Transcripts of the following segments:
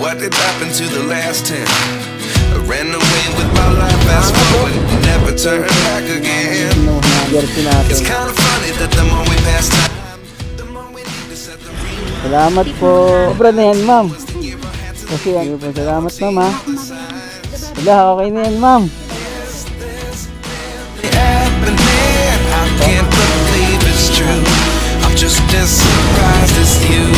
what did happen to the last 10? I ran away with my life, fast forward, never turn back again. It's kind of funny that the more we pass time, the more we need to set the real. Salamat po. Sobra na yan, ma'am. Kasi ano po, salamat, ma'am, ha. Wala, okay na yan, ma'am. Happening, I can't believe it's true. I'm just as surprised as you.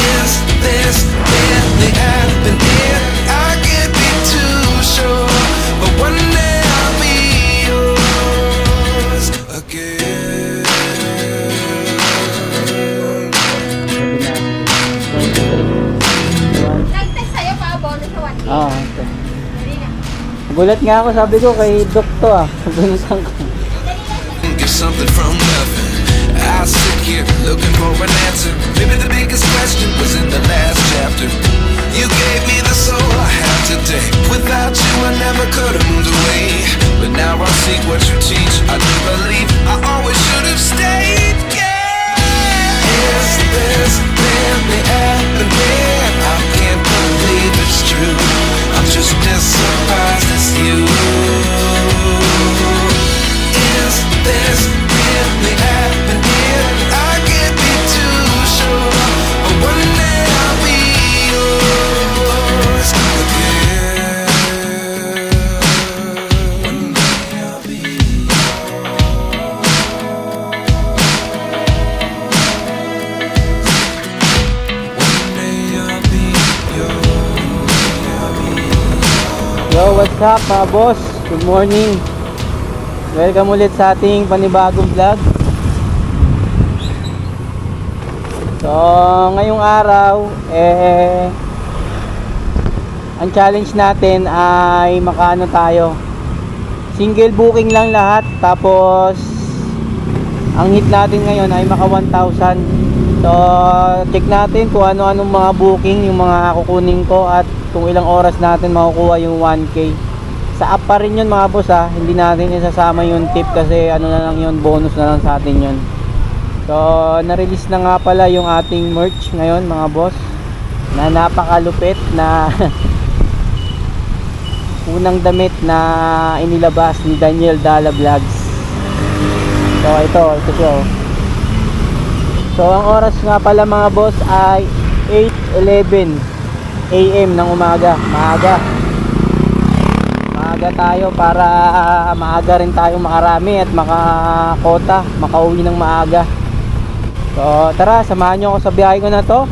Is this really happening? I can't be too sure, but one day I'll be yours again. Nag-text sa'yo pa about sa 1K. Oo. Dali na. Gulat nga ako, sabi ko kay Dokto, Gunutan ko. Get something from nothing. I sit here looking for an answer. Maybe the biggest question was in the last chapter. You gave me the soul I have today. Without you I never could have moved away. But now I see what you teach. I do believe I always should have stayed. Yeah. Is this really happening? I can't believe it's true. I'm just as surprised as you. Is this really happening? I can't be too sure, but one day I'll be yours again. One day I'll be Yo, what's up, mga boss? Good morning. Welcome ulit sa ating panibagong vlog. So, ngayong araw, ang challenge natin ay makaano tayo. Single booking lang lahat. Tapos, ang hit natin ngayon ay maka 1,000. So, check natin kung ano-anong mga booking yung mga kukunin ko at kung ilang oras natin makukuha yung 1K. Sa app pa rin yun, mga boss, hindi natin isasama yung tip kasi ano na lang yun, bonus na lang sa atin yun. So, na-release na nga pala yung ating merch ngayon, mga boss, na napakalupit na unang damit na inilabas ni Daniel Dala Vlogs. So, ito siya. So, ang oras nga pala, mga boss, ay 8:11 AM ng umaga. Maaga tayo para maaga rin tayo makarami at makakota, makauwi ng maaga. So tara, samahan nyo ako sa biyahe ko na to.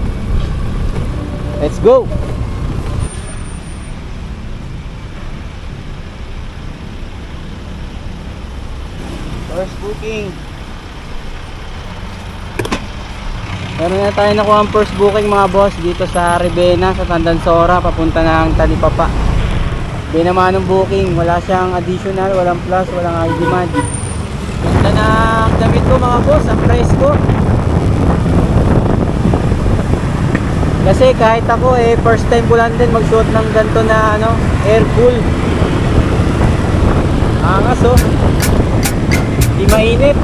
Let's go! First booking. Meron na tayo nakuha ang first booking, mga boss, dito sa Ribena, sa Tandansora, papunta ng Talipapa. Di naman ng booking, wala siyang additional, walang plus, walang ID man. Ganda ng damit ko, mga boss, ang price ko. Kasi kahit ako first time ko lang din magsuot ng ganito na air cool. Angas, di mainit.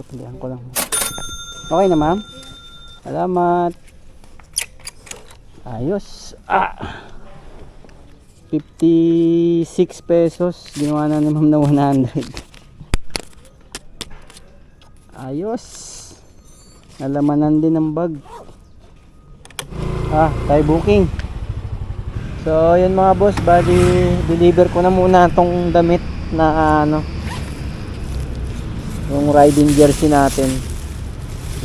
Pilihan ko lang. Okay na, ma'am. Salamat. Ayos. 56 pesos. Ginawa na ni ma'am na 100. Ayos. Nalamanan din ng bag. Tayo booking. So, yun, mga boss. Bali, deliver ko na muna itong damit na yung riding jersey natin,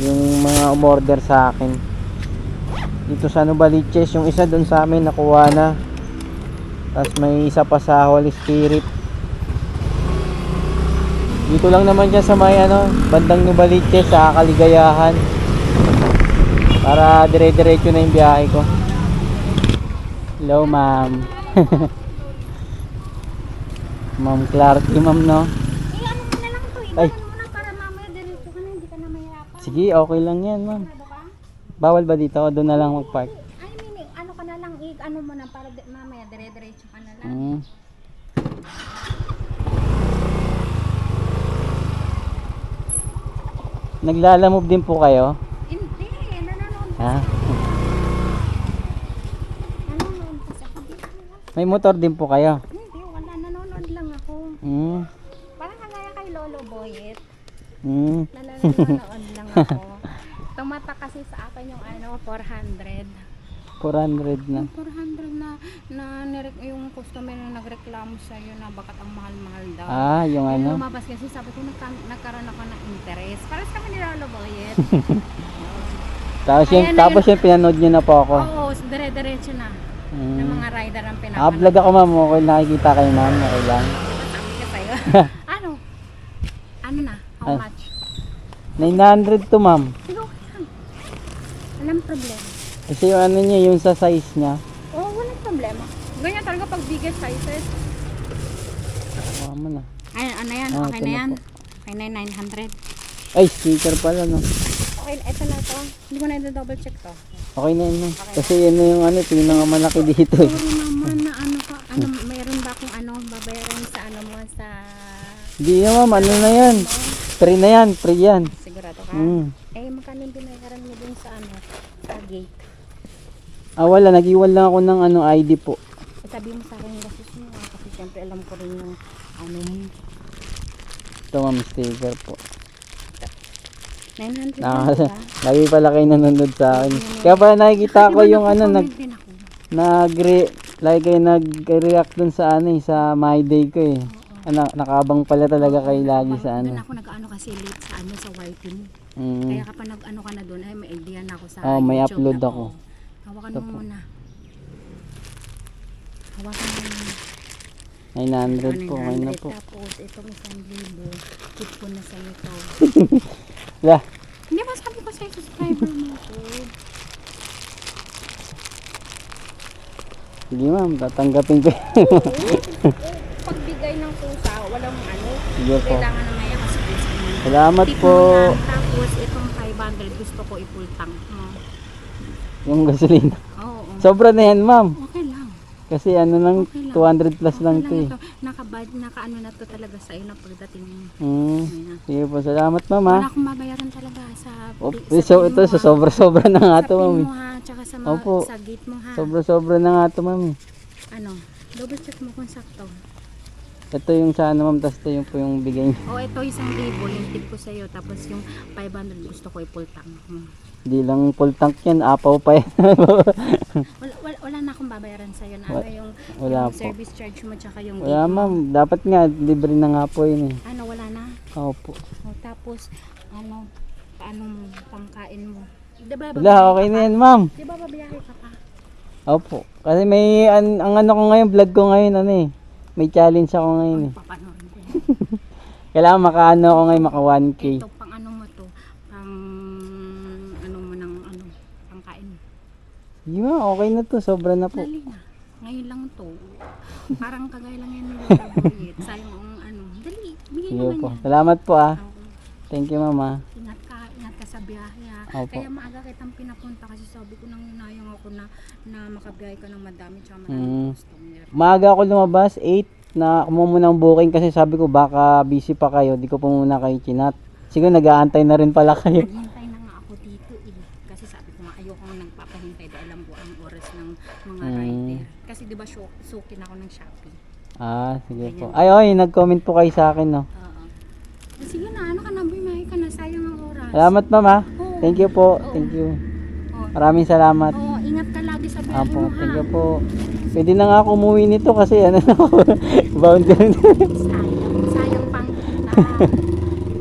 yung mga umorder sa akin dito sa Novaliches. Yung isa dun sa amin nakuha na, tapos may isa pa sa Holy Spirit. Dito lang naman siya sa may bandang Novaliches sa Kaligayahan, para dire-diretso na yung biyahe ko. Hello, ma'am. Ma'am Clarky, ma'am, no? Ano ko na lang to, Ay. para mamaya diretso ka na, hindi ka na mahirapan. Sige, okay lang yan, ma'am. Bawal ba dito? O doon na lang mag-park? Ay, mini, ano ka na lang, ano mo na, para mamaya, dire-diretso ka na lang. Mm. Naglalamove din po kayo? Hindi, nanonood kasi. Ha? Nanonood kasi ako dito. May motor din po kayo? Hindi, wala, nanonood lang ako. Mm. Parang kagaya kay Lolo Boyet. Mm. Nanonood lang ako. Tumatak kasi sa akin yung ano, 400. 400 na. Yung 400 yung customer na nagreklamo sa iyo na bakit ang mahal-mahal daw. Ah, yung Kaya ano? lumabas kasi sabi ko nagkaroon ako ng interest. Pares kami ni Lolo Boyet. Tapos yung pinanood nyo na po ako. Oo, dire-diretso na. Ng Mm. mga rider ang Vlog ako ma'am. Okay, nakikita kayo ma'am. Okay lang. Sabi ko sa'yo. Ano? Ano na? How Ah. much? 900 to ma'am. Sige, okay lang. Walang problema. Kasi yung ano niya, yung sa size niya. Oo, walang problema. Ganyan talaga pag biggest sizes. Kuha mo na. Ay, ano yan? Ah, Okay ito na na yan. po. Okay na yan, 900. Ay, sticker pala no. Okay, ito na to. Hindi ko na double check to. Okay na yun. Kasi yun na yung ano, pinakamalaki dito eh. Sorry naman na ano ka, ano, mayroon ba akong ano, babayaran sa ano mo, sa... Hindi na ma'am, ano na yan. Free na yan, free yan. Sigurado ka? Mm. Eh, magkano yung binayaran mo dun sa ano, sa gate? Ah wala, nag-iwan lang ako ng ano, ID po. Eh, sabi mo sa akin yung gastos mo, kasi syempre alam ko rin yung ano mo. Ito ma'am, sticker po. 900 Ah, ba? lagi pala kayo nanonood sa akin. Kaya pala nakikita ko yung ano, lagi kayo nag-react dun sa ano eh, sa My Day ko eh. Ano, nakabang pala talaga kayo lagi sa Doon ano. ako nag-ano kasi late sa ano, sa YT mo. Mm. Kaya kapag nag-ano ka na doon, ay may idea na ako sa Oh, may YouTube upload na, ako. oo. Hawakan Ito mo po. muna. Hawakan mo muna. 900 po, ngayon na 900. po. Tapos, itong 1,000. Keep ko na sa ito. Lah, Hindi ba sabi ko sa subscriber mo ko? sige ma'am, tatanggapin ko. Pagbigay ng pusa, walang ano. Sige po. Kailangan na ngayon kasi pusa mo. Salamat Tip po. mo yan. Tapos, itong 500 gusto ko i-full tank mo. Yung gasolina. Oo. Sobra na yan ma'am. Okay lang. Kasi ano lang, Okay lang. 200 plus lang to eh. ito. Naka-ano na to talaga sa iyo na pagdating mo. Hmm. Ayan. Sige po, salamat ma'am ha. Wala akong mabayaran talaga sa Oh, sa ito, pin mo, so ha. sobra-sobra na nga Sa to pin ma'am. mo ha, tsaka sa, Opo. sa gate mo ha. Sobra-sobra na nga to ma'am. Ano, double check mo kung sakto. Ito yung sa ano ma'am, tapos ito yung po yung bigay niyo. O ito 1,000 yung tip ko sa'yo, tapos yung 500 gusto ko i-full tank mo. Hindi lang full tank yan, apaw pa yan. Wala na akong babayaran sa'yo na ano yung, wala yung po. service charge mo tsaka yung Wala gate mo. ma'am, dapat nga, libre na nga po yun eh. Ano, wala na? Opo. O tapos, ano, paano mo, pangkain mo? Diba, Wala, okay na yan ma'am. Diba babiyahe ka pa? Opo. Kasi may, ang ano ko ngayon, vlog ko ngayon, ano eh. May challenge ako ngayon eh. Papanoorin ko. Kailangan makaano ako ngayon, maka 1K. Ito, pang ano mo to, pang ano mo ng ano, pangkain mo. Hindi ma'am, okay na to, sobra na po. Dali na. Ngayon lang to. Parang kagaya lang yan nila Gabriel. Sayang ang ano. Dali, bigay Sige naman po. yan. Salamat po ah. Oo. Thank you ma'am ah. Ingat ka sa biyahe ha. Opo. Kaya maaga kitang pinapunta kasi sabi ko nang hinayang ako na makabiyahe ka ng madami tsaka maraming customer. Maaga ako lumabas, 8 na kumuha ng booking kasi sabi ko baka busy pa kayo, di ko pa muna kayo chinat. Siguro nag-aantay na rin pala kayo. Naghintay na nga ako dito eh. Kasi sabi ko nga ayoko nang nagpapahintay dahil alam ko ang oras ng mga rider. Kasi di ba sukin ako ng Shopee. Ah, sige po. Ay, oy, nag-comment po kayo sa akin, no. Oo. Sige na, ano ka na, bumahay ka na, sayang ang oras. Salamat, ma'am, ha. Oo. Thank you po. Oo. Thank you. Oo. Maraming salamat. Oo, ingat ka lagi sa biyahe Apo, mo ha. thank you po. Pwede na nga ako umuwi nito kasi ano na ako. Bound ka rin. Sayang pang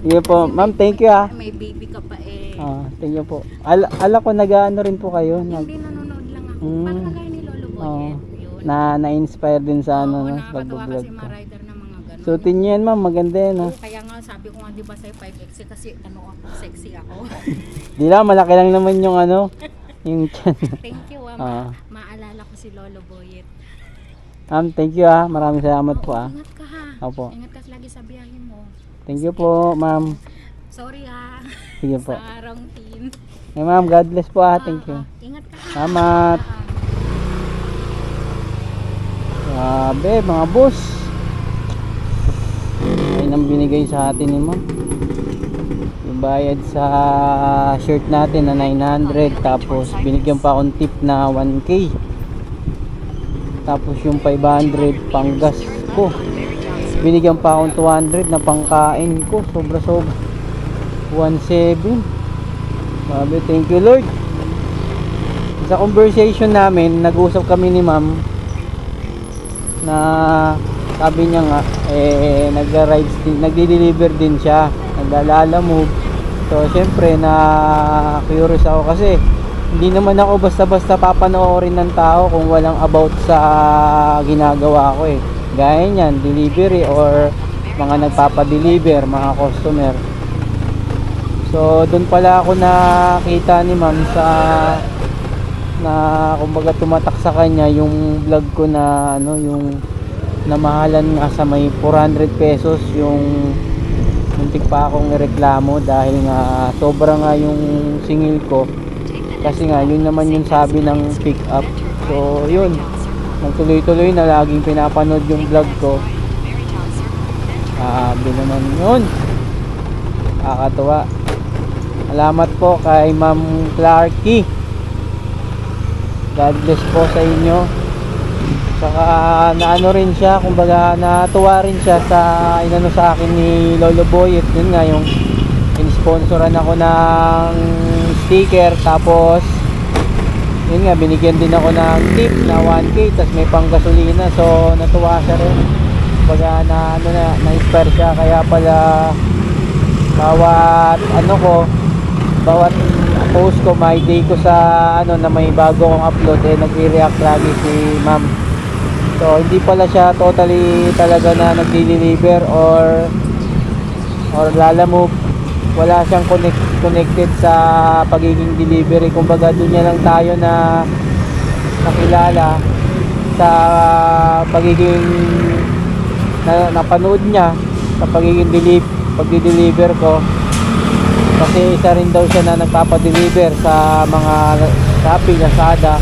Sige po. Ma'am, thank you, ha. May baby ka pa eh. Ah, thank you po. Ala ko nag-ano rin po kayo. Hindi nanonood lang ako. Mm. Parang kagaya ni Lolo Oo. Boyet. Yun. Na-inspire din sa ano, Oo, no, nakakatawa pag-vlog kasi ko. mga rider na mga ganun. Suotin niyo yan, ma'am. Maganda yan, ha. Oo, kaya nga sabi ko nga di ba sa'yo 5X kasi ano ako, sexy ako. Di lang, malaki lang naman yung ano, yung chan. Thank you Ah. maalala ko si Lolo Boyet. Ma'am, thank you, ha. Maraming salamat po, Oo, ha. ingat ka ha. Opo. Ingat ka lagi sa biyahe mo. Thank you po, ma'am. Sorry ha. Sige po. Sa wrong team. Ma'am, God bless po thank you. Ingat ka. Salamat. Grabe, mga boss. Ayun ang binigay sa atin ni ma'am. Yung bayad sa shirt natin na 900. Tapos binigyan pa akong tip na 1K. Tapos yung 500 panggas ko. Binigyan pa akong 200 na pangkain ko. Sobra. 1.7. Sabi, thank you Lord. Sa conversation namin, nag-usap kami ni ma'am na sabi niya nga nagra-rides din, nagdi-deliver din siya, naglalala move. So syempre na curious ako kasi hindi naman ako basta-basta papanoorin ng tao kung walang about sa ginagawa ko gaya niyan, delivery or mga nagpapa-deliver, mga customer. So doon pala ako nakita ni ma'am sa na kumbaga tumatak sa kanya yung vlog ko na yung namahalan nga sa may 400 pesos yung muntik pa akong ireklamo dahil nga sobra nga yung singil ko kasi nga yun naman yung sabi ng pick up. So yun, nagtuloy-tuloy na laging pinapanood yung vlog ko. Sabi naman yun, kakatuwa. Salamat po kay Ma'am Clarky. God bless po sa inyo. Saka naano rin siya, kumbaga natuwa rin siya sa inano sa akin ni Lolo Boy. At yun nga yung in-sponsoran ako ng sticker. Tapos yun nga, binigyan din ako ng tip na 1K. Tapos may pang gasolina. So natuwa siya rin. Kumbaga na-inspire siya. Kaya pala bawat post ko, my day ko sa na may bago kong upload nagre-react lagi si ma'am. So hindi pala siya totally talaga na nagde-deliver or lalamove. Wala siyang connected sa pagiging delivery. Kumbaga doon niya lang tayo na nakilala sa pagiging napanood niya sa pagiging pagdi-deliver ko. Kasi isa rin daw siya na nagpapa-deliver sa mga Shopee, Lazada.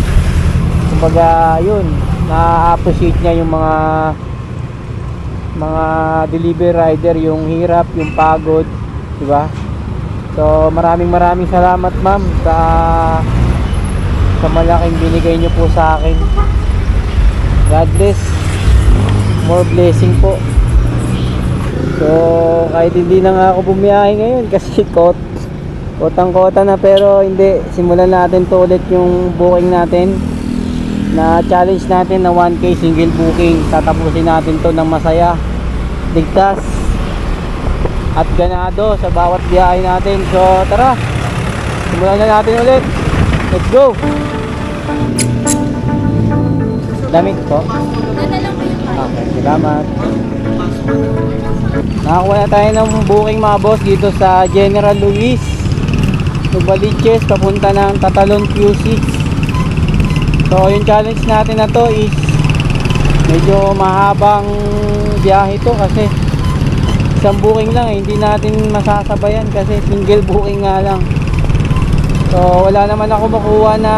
Kumbaga yun, na-appreciate niya yung mga delivery rider, yung hirap, yung pagod, di ba? So maraming salamat ma'am sa malaking binigay niyo po sa akin. God bless, more blessing po. So kahit hindi na nga ako bumiyahe ngayon kasi kotang-kota na, pero hindi, simulan natin to ulit yung booking natin na challenge natin na 1K single booking. Tatapusin natin to ng masaya, ligtas at ganado sa bawat biyahe natin. So tara, simulan na natin ulit. Let's go. Damit po. Okay, salamat. Nakakuha na tayo ng booking mga boss dito sa General Luis Novaliches papunta ng Tatalon QC. So yung challenge natin na to is medyo mahabang biyahe to kasi isang booking lang hindi natin masasabayan kasi single booking nga lang. So wala naman ako makuha na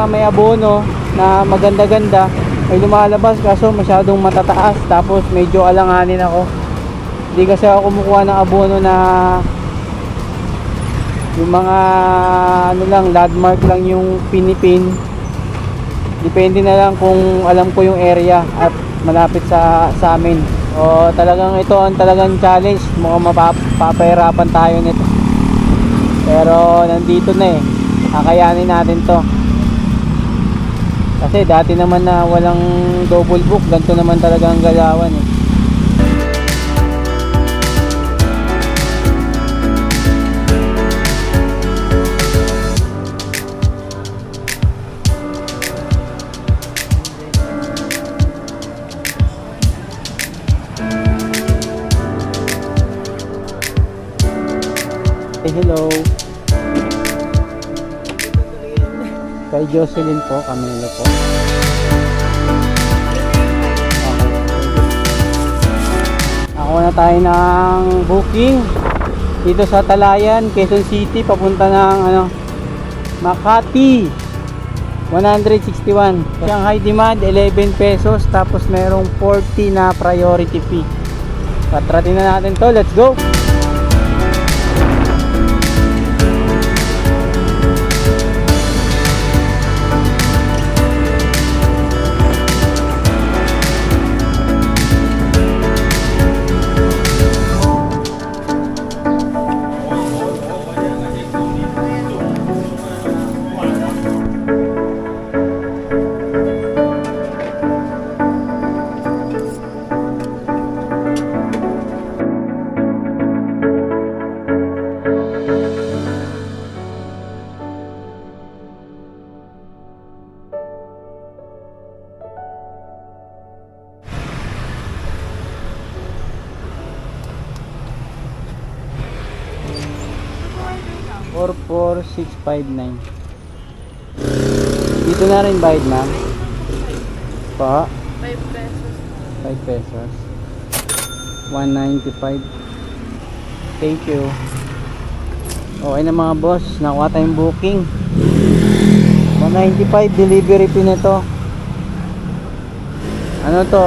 may abono na maganda-ganda. May lumalabas kaso masyadong matataas, tapos medyo alanganin ako. Hindi kasi ako kumukuha ng abono na yung mga landmark lang yung pinipin. Depende na lang kung alam ko yung area at malapit sa amin. O talagang ito ang talagang challenge. Mukhang mapapahirapan tayo nito. Pero nandito na kakayanin natin to. Kasi dati naman na walang double book, ganito naman talaga ang galawan Hello. Kay Jocelyn po, Camilo po. Okay. Ako na tayo ng booking. dito sa Talayan, Quezon City, papunta ng ano, Makati. 161. Shanghai demand 11 pesos, tapos merong 40 na priority fee. Patratin na natin to, let's go. Or 4659. Dito na rin bayad, ma'am. Pa? 5 pesos. 5 pesos. 195. Thank you. Okay na mga boss, nakuha tayong booking. 195 delivery fee na to. Ano to?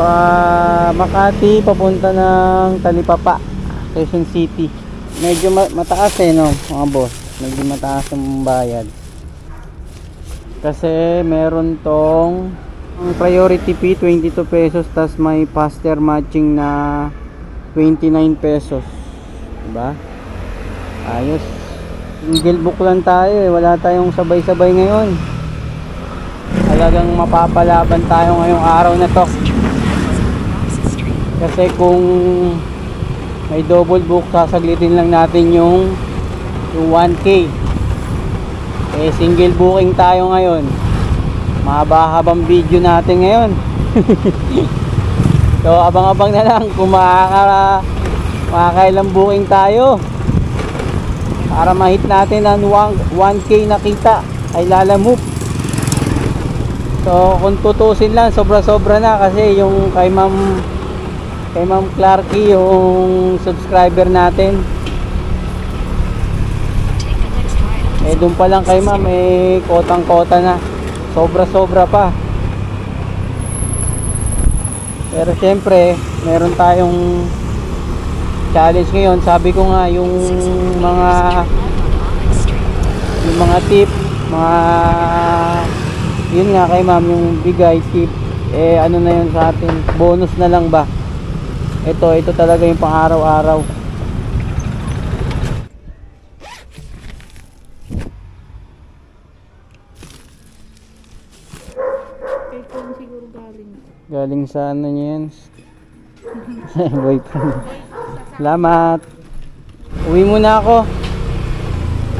Makati papunta ng Talipapa, Quezon City. Medyo mataas no mga boss. Medyo mataas ang bayad. Kasi meron tong ang priority fee 22 pesos, tas may faster matching na 29 pesos. Diba? Ayos. Single book lang tayo eh. Wala tayong sabay-sabay ngayon. Talagang mapapalaban tayo ngayong araw na to. Kasi kung may double book, sasaglitin lang natin yung 1K. Eh single booking tayo ngayon. Mahaba-habang video natin ngayon. So abang-abang na lang kung makakailang booking tayo para ma-hit natin ang 1K na kita ay lalamove. So kung tutusin lang, sobra-sobra na kasi yung kay Ma'am Clarky, yung subscriber natin, eh doon pa lang kay Ma'am eh kotang-kota na, sobra-sobra pa. Pero syempre meron tayong challenge ngayon. Sabi ko nga yung mga tip, yun nga kay Ma'am, yung bigay tip, eh ano na yun sa atin, bonus na lang ba. Ito talaga yung pang araw-araw. Ito siguro galing. Galing sa ano niya yan? Boyfriend. Salamat. Uwi muna ako.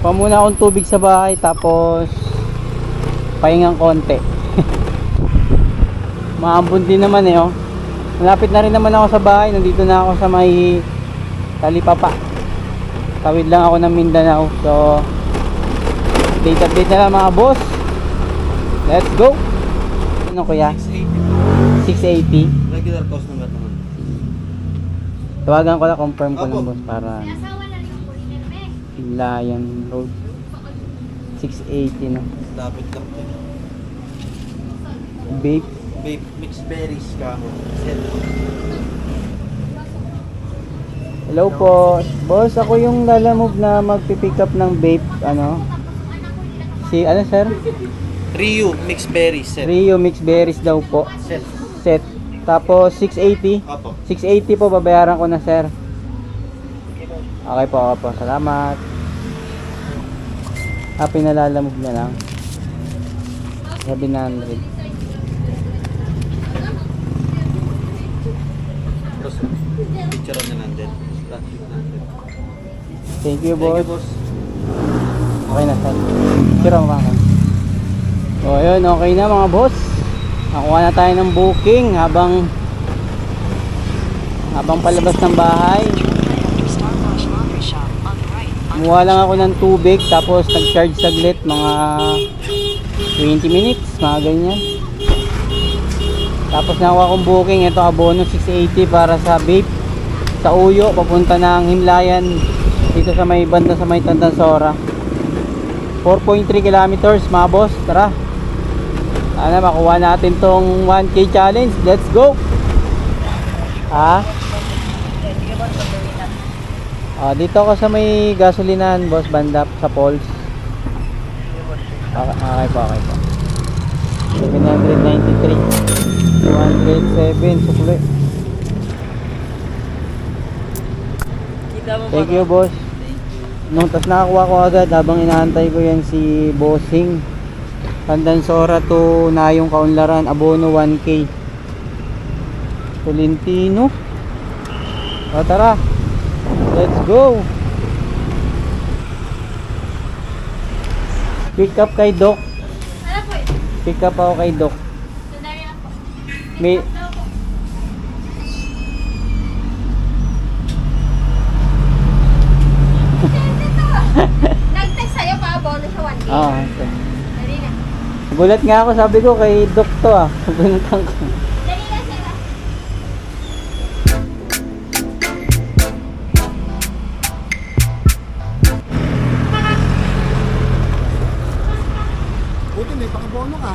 Pa muna akong tubig sa bahay, tapos pahingang konti. Maambon din naman eh oh. Malapit na rin naman ako sa bahay. Nandito na ako sa may Talipapa. Tawid lang ako ng Mindanao. So update na lang mga boss. Let's go. Ano kuya? 680. Regular cost naman naman. Tawagan ko na, confirm ko lang Opo. boss para Lion Road 680 no. Lapit lang po. Vape. Vape mixed berries kamo. Set. Hello po. Boss, ako yung lalamove na magpipick up ng vape. Ano? Si ano sir? Rio mixed berries set. Rio mixed berries daw po. Set. Set. Tapos 680. Opo. 680 po, babayaran ko na sir. Okay po. Salamat. Pinalalamove na lang. 700. Tapos picture na natin. Thank you Thank boss. you, boss. Okay na sir. Sure mo ako. So yun, okay na mga boss. Nakuha na tayo ng booking habang palabas ng bahay. Kumuha lang ako ng tubig, tapos nag-charge saglit, mga 20 minutes, mga ganyan. Tapos nakuha kong booking, ito abono 680 para sa vape sa Uyo, papunta ng Himlayan, dito sa may banda sa may Tandansora. 4.3 kilometers mga boss. Tara, sana makuha natin tong 1K challenge. Let's go. Dito ako sa may gasolinahan boss, banda sa Pulse. Okay po. 793 207 sukli. Thank you boss. Nung tas nakakuha ko agad habang inaantay ko yan si Bossing. Tandansora to Nayong Kaunlaran, abono 1K. Tolentino. Tara, let's go. Pick up kay Doc. Pick up ako kay Doc. May Nag-text sa'yo pa, bonus sa 1K. okay. Dali na. Gulat nga ako, sabi ko kay Doc to Pinuntan ko. Dali na, Sarah. Buti may pakabono ka.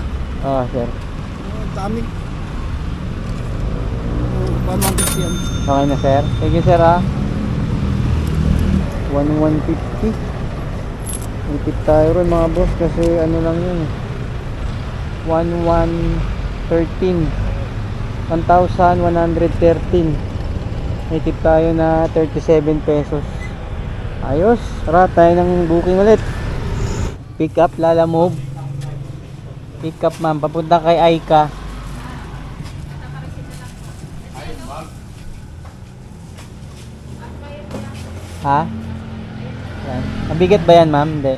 Sir. Daming 150 yan. Okay na sir. Thank you sir 1,150. Ipit tayo rin mga boss kasi ano lang yun 1,113 1,113. Itip tayo na 37 pesos. Ayos. Tara tayo ng booking ulit. Pick up Lalamove. Pick up ma'am. Papunta kay Aika. Ha? Yan. Mabigat ba yan ma'am? Hindi.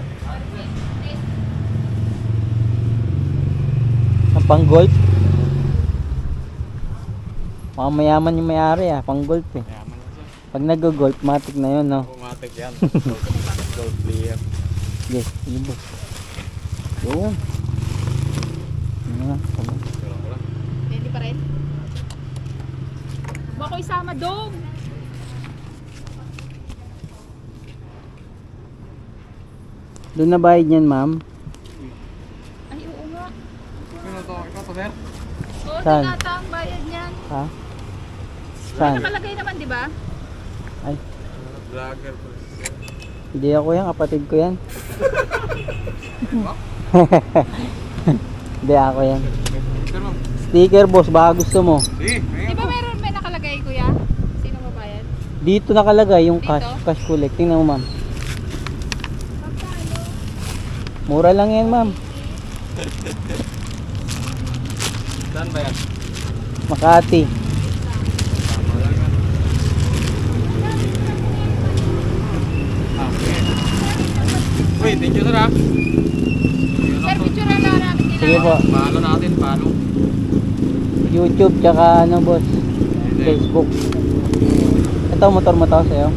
Ang pang golf? Mga mayaman yung may-ari pang golf Pag nag-golf, matik na yun no? Automatic yan. Gold player. Yes, yun boss. Yun. Pwede pa rin. Baka isama dong. Doon na bayad niyan ma'am? Ay, oo nga. Ikaw to, sir? Oo, Saan? tinata ang bayad niyan. Ha? Ay, Saan? nakalagay naman, di ba? Ay, Vlogger po. hindi ako yan, kapatid ko yan. Hindi ako yan. Sir, ma'am. Sticker boss, baka gusto mo. Sige, Di ba meron may nakalagay, kuya? Sino mabayad? Dito nakalagay yung cash, Dito? cash collect. Tingnan mo ma'am. Mura lang yan ma'am. Saan ba yan? Makati. Tama lang yan. Okay. Uy, thank you sir Sir, picture na lang namin nila. Sige po. Paano natin, paano? YouTube tsaka ano boss, Facebook. Ito motor mo to sa'yo.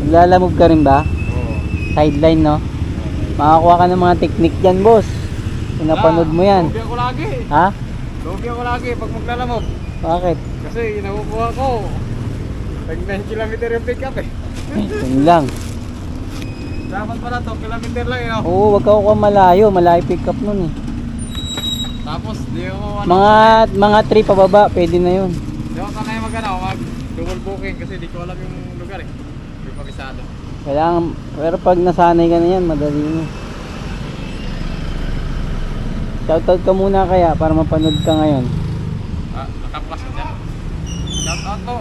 Naglalamove ka rin ba? Oo. Sideline no? Makakuha ka ng mga technique dyan boss. Kung napanood mo yan. Lugi ako lagi. Ha? Lugi ako lagi pag maglalamog. Bakit? Kasi nakukuha ko. Pag 9 kilometer yung pick up Yun lang. Dapat pala to, kilometer lang yun. Oo, wag ka kuha malayo. Malayo pick up nun Tapos, di ako Mga 3 pababa, pwede na yun. Di ako sanay mag double booking kasi di ko alam yung lugar Hindi ko kabisado. Kailangan, pero pag nasanay ka na yan, madali na. Shoutout ka muna kaya para mapanood ka ngayon. Naka-plus na dyan. Shout out po.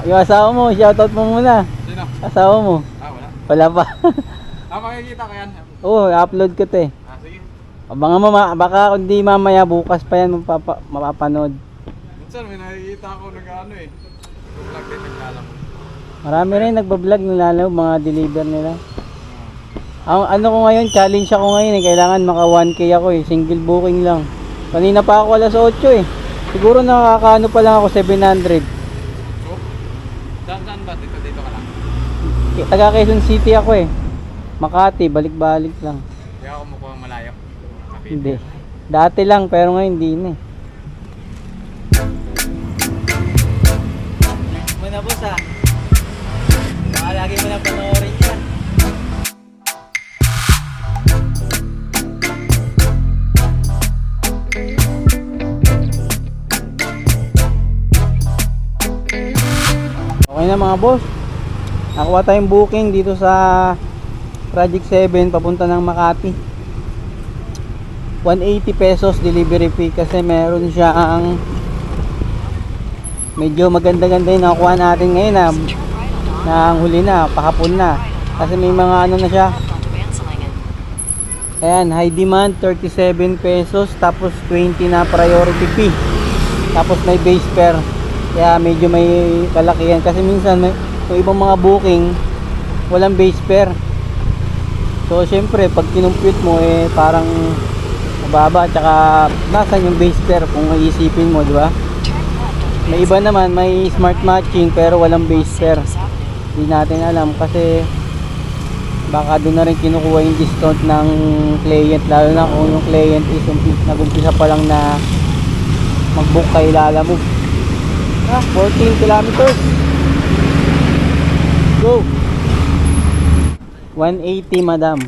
Yung asawa mo, shoutout mo muna. Sino? Asawa mo. Wala. Wala pa. Makikita ko yan. Oo, upload ko to Sige. Abangan mo, baka kundi mamaya bukas pa yan mapapanood. Minsan may nakikita ako nag-ano vlog din naglalam. Marami rin nagbablog nilalaw, mga deliver nila. Ang ano ko ngayon, challenge ako ngayon kailangan maka 1K ako single booking lang. Kanina pa ako alas 8 Siguro nakakaano pa lang ako 700. So, saan ba? Dito ka lang. Taga Quezon City ako Makati, balik-balik lang. Kaya ako mukhang malayo. Hindi. Dati lang pero ngayon hindi na na boss ah. Baka lagi mo na panoorin yan. Okay na mga boss. Nakuha tayong booking dito sa Project 7 papunta ng Makati. 180 pesos delivery fee kasi meron siya ang medyo maganda-ganda yung nakuha natin ngayon na ang huli na, pakapon na. Kasi may mga ano na siya. Ayan, high demand 37 pesos tapos 20 na priority fee. Tapos may base fare. Kaya medyo may kalakihan kasi minsan may yung ibang mga booking walang base fare. So syempre pag kinumpute mo parang mababa, tsaka nasan yung base fare kung iisipin mo, di ba? May iba naman may smart matching pero walang base fare. Hindi natin alam kasi baka doon na rin kinukuha yung discount ng client, lalo na kung yung client is nag-umpisa pa lang na mag-book kay Lalamove. 14 kilometers. Go. 180 madam.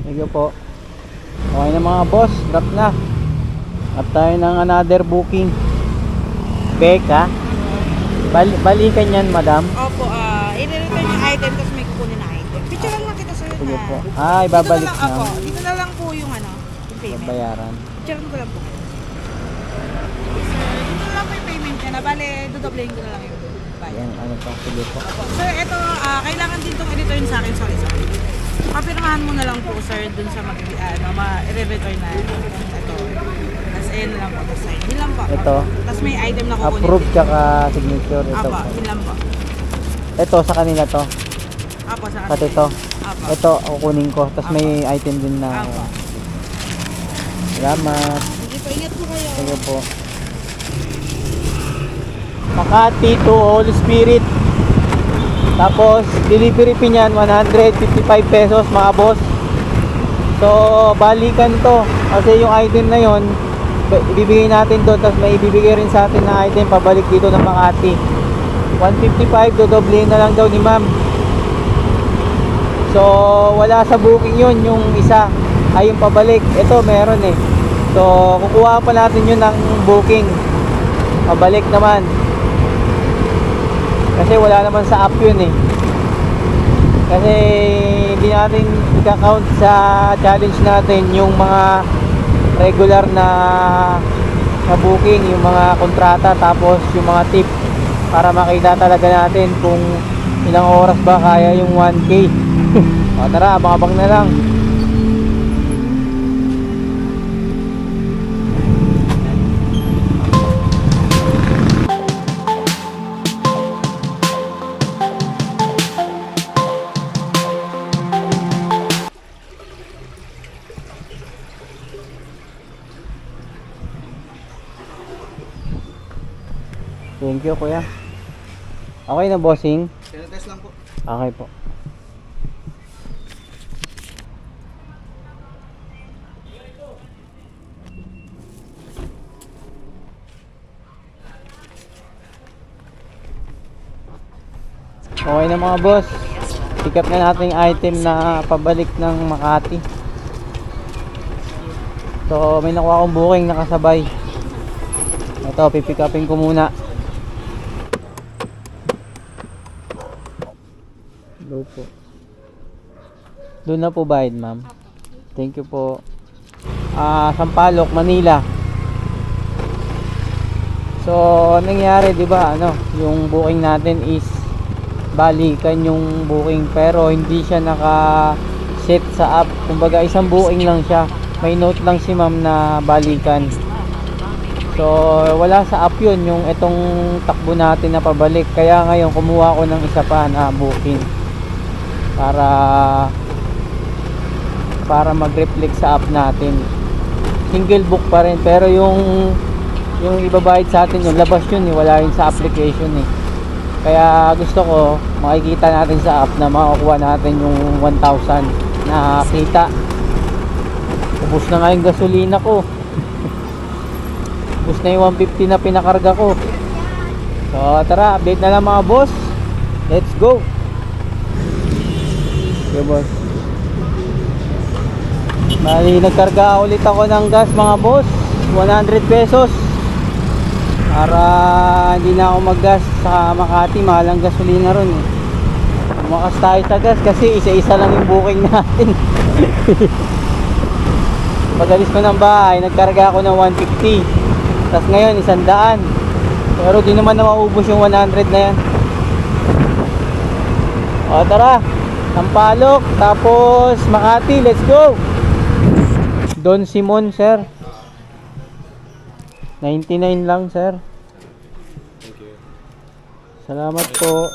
Thank you po. Okay na mga boss, drop na. At tayo ng another booking. Beka. Balikan yan madam. Opo, i-return yung item tapos may kukunin na item. Picture lang kita sa'yo Sige na. po. Ibabalik dito na. na. Opo, dito na lang po yung yung payment. Bayaran. Picture ko lang po. Sir, dito na lang po yung payment niya na. Bale, dodoblehin ko na lang yung bayad. Yan, ano pa, sige po. Opo. Sir, ito, kailangan din itong i-return sa akin. Sorry. Papirmahan mo na lang po, sir, dun sa i-return na ito. Tapos ayun na lang po, tapos sign. Yun lang po. Ito. Tapos may item na kukunin. Approve tsaka signature. Ito Apo, po. yun lang po. Ito sa kanila to. Apo, sa Pati ito. Apo. Ito kukunin ko. Tapos may item din na. Apo. Salamat. Sige po, ingat po kayo. Sige po. Makati to Holy Spirit. Tapos delivery fee niyan 155 pesos mga boss. So balikan to kasi yung item na yon ibibigay natin doon, tapos may ibibigay rin sa atin na item pabalik dito ng Makati. 155 dodoblehin na lang daw ni ma'am. So wala sa booking yun, yung isa ay yung pabalik. Ito meron so kukuha pa natin yun ng booking pabalik naman kasi wala naman sa app yun kasi hindi natin i-count sa challenge natin yung mga regular na booking, yung mga kontrata, tapos yung mga tip para makita talaga natin kung ilang oras ba kaya yung 1K. O tara, abang-abang na lang. Thank you kuya. Okay na bossing? Test lang po. Okay po. Okay na mga boss. Pick up na natin yung item na pabalik ng Makati. So may nakuha akong booking nakasabay. Ito, pipick upin ko muna. Go po. Doon na po bayad, ma'am. Thank you po. Sampaloc, Manila. So, nangyari, 'di ba? Yung booking natin is balikan yung booking pero hindi siya naka-set sa app. Kumbaga, isang booking lang siya. May note lang si ma'am na balikan. So, wala sa app yun, yung itong takbo natin na pabalik. Kaya ngayon, kumuha ko ng isa pa na booking. para mag-reflect sa app natin. Single book pa rin, pero yung ibabayad sa atin yung labas yun eh, wala rin sa application eh. Kaya gusto ko makikita natin sa app na makukuha natin yung 1,000 na kita. Ubus na nga yung gasolina ko. Ubus na yung 150 na pinakarga ko. So tara, update na lang mga boss. Let's go. Okay boss. Bali, nagkarga ulit ako ng gas mga boss, 100 pesos para hindi na ako maggas sa Makati. Mahal ang gasolina ron eh. Umakas tayo sa gas kasi isa-isa lang yung booking natin. Pag-alis ko ng bahay, nagkarga ako ng 150, tapos ngayon 100, pero di naman na maubos yung 100 na yan. O tara, Sampaloc, tapos Makati, let's go. Don Simon sir, 99 lang sir. Thank you. Salamat po.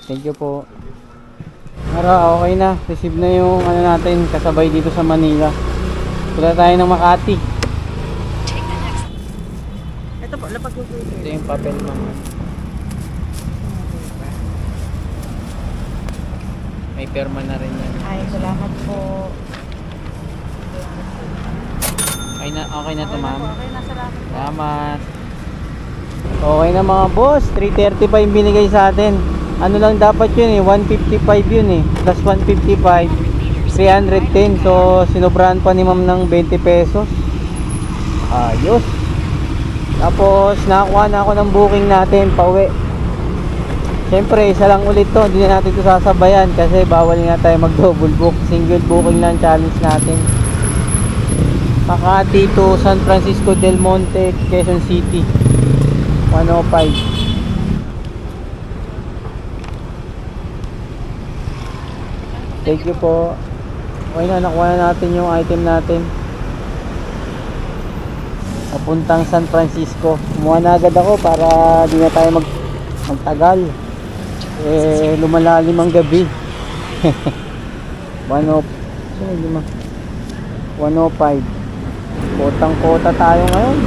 Thank you po. Ara, okay na. Receive na yung ano natin kasabay dito sa Manila. Punta tayo ng Makati. Ito po, lapag ko po. Ito yung papel ma'am. May perma na rin yan. Ay, salamat po. Okay na to ma'am. Okay na, salamat po. Salamat. Okay na mga boss, 330 pa yung binigay sa atin. Ano lang dapat yun eh, 155 yun eh. Plus 155, 310. So sinobrahan pa ni ma'am ng 20 pesos. Ayos. Tapos nakakuha na ako ng booking natin pauwi. Siyempre isa lang ulit to, hindi na natin ito sasabayan kasi bawal nga tayo mag double book. Single booking lang challenge natin. Makati to San Francisco del Monte, Quezon City, 105. Thank you po. Okay na, nakuha na natin yung item natin. Papuntang San Francisco. Kumuha na agad ako para di na tayo magtagal. Lumalalim ang gabi. 105. Kotang-kota tayo ngayon.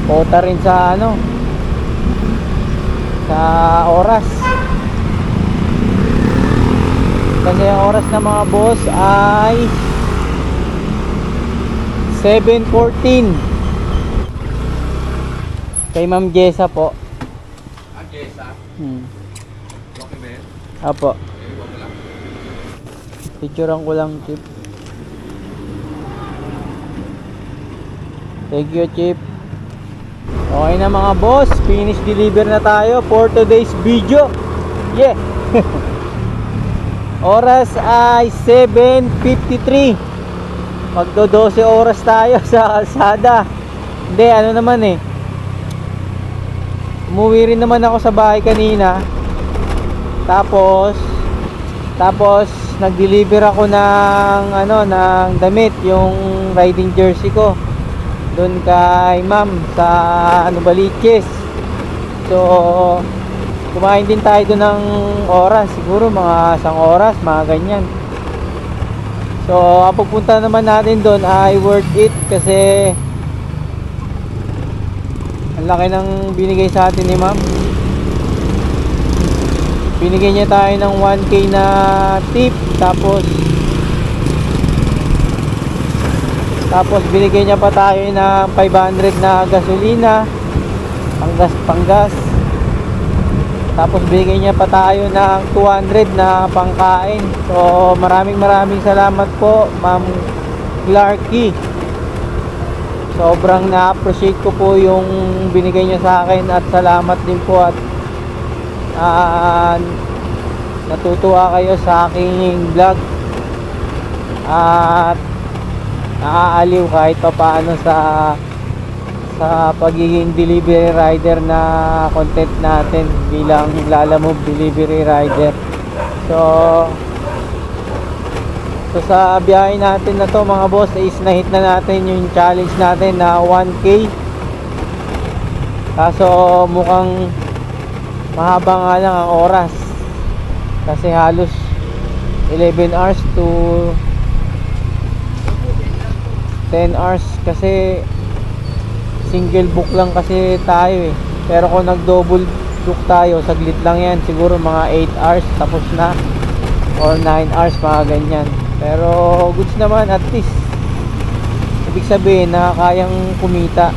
Kota rin sa sa oras. Kasi ang oras ng mga boss ay 7:14. Kay Ma'am Jessa po. Jessa? Okay ba yun? Apo. Okay, wag mo lang. Picturean ko lang, Chip. Thank you, Chip. Okay na mga boss, finish deliver na tayo for today's video. Yeah. Oras ay 7:53. Magdo 12 oras tayo sa kalsada. Hindi, ano naman eh. Umuwi rin naman ako sa bahay kanina. Tapos nag-deliver ako ng ng damit, yung riding jersey ko doon kay ma'am sa Baliches. So kumain din tayo doon ng oras, siguro mga 1 oras, mga ganyan. So ang pagpunta naman natin doon ay worth it kasi ang laki ng binigay sa atin ni ma'am. Binigay niya tayo ng 1K na tip, tapos binigay niya pa tayo ng 500 na gasolina, panggas. Tapos binigay niya pa tayo ng 200 na pangkain. So maraming salamat po Ma'am Clarky. Sobrang na-appreciate ko po yung binigay niya sa akin at salamat din po at natutuwa kayo sa aking vlog at naaaliw kahit pa paano sa pagiging delivery rider na content natin bilang Lalamove delivery rider. So sa biyahe natin na to mga boss is na-hit na natin yung challenge natin na 1K. Kaso mukhang mahaba nga lang ang oras. Kasi halos 11 hours to 10 hours kasi single book lang kasi tayo eh. Pero kung nag-double book tayo, saglit lang yan. Siguro mga 8 hours tapos na. Or 9 hours, mga ganyan. Pero goods naman at least. Ibig sabihin, nakakayang kumita.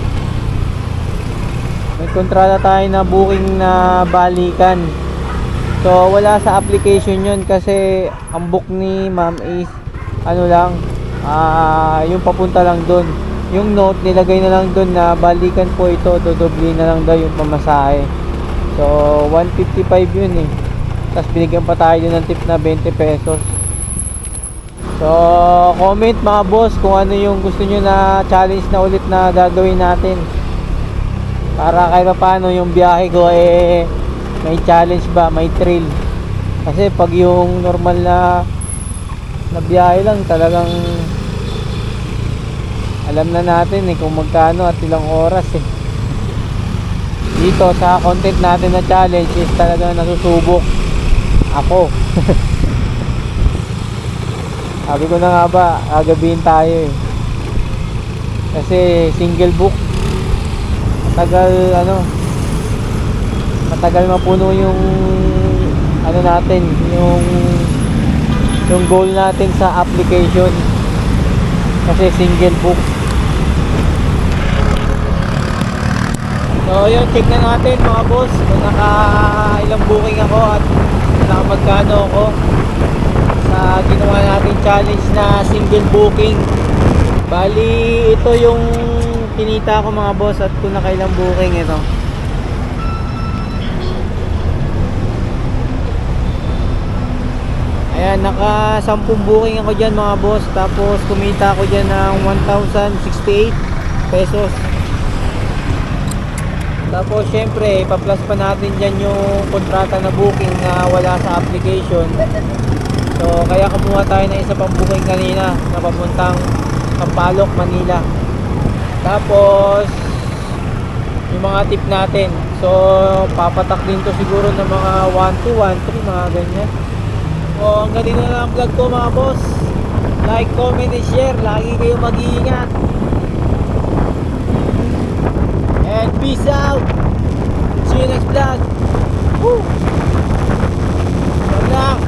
May kontrata tayo na booking na balikan. So wala sa application yun kasi ang book ni ma'am is ano lang, yung papunta lang doon. Yung note nilagay na lang doon na balikan po ito, dodoble na lang daw yung pamasahe. So 155 yun eh. Tapos binigyan pa tayo doon ng tip na 20 pesos. So comment mga boss kung ano yung gusto nyo na challenge na ulit na gagawin natin. Para kahit paano yung biyahe ko eh may challenge ba, may thrill. Kasi pag yung normal na biyahe lang talagang alam na natin eh kung magkano at ilang oras eh. Dito sa content natin na challenge is talagang nasusubok ako. Sabi ko na nga ba, agabihin tayo eh. Kasi single book matagal mapuno yung ano natin, yung goal natin sa application. Kasi single book. So yun, check na natin mga boss kung ilang booking ako at magkano ako sa ginawa natin challenge na single booking. Bali ito yung kinita ko mga boss at kung nakailang booking ito. Ayan, naka 10 booking ako dyan mga boss. Tapos kumita ako dyan ng 1,068 pesos. Tapos syempre pa-plus pa natin dyan yung kontrata na booking na wala sa application. So kaya kumuha tayo ng isa pang booking kanina na papuntang Sampaloc, Manila. Tapos yung mga tip natin, so papatak din to siguro ng mga 1, 2, 1, 3, mga ganyan. So hanggang dito na lang ang vlog ko mga boss. Like, comment, and share. Lagi kayo mag-iingat. And peace out. See you next vlog. Woo! Good luck.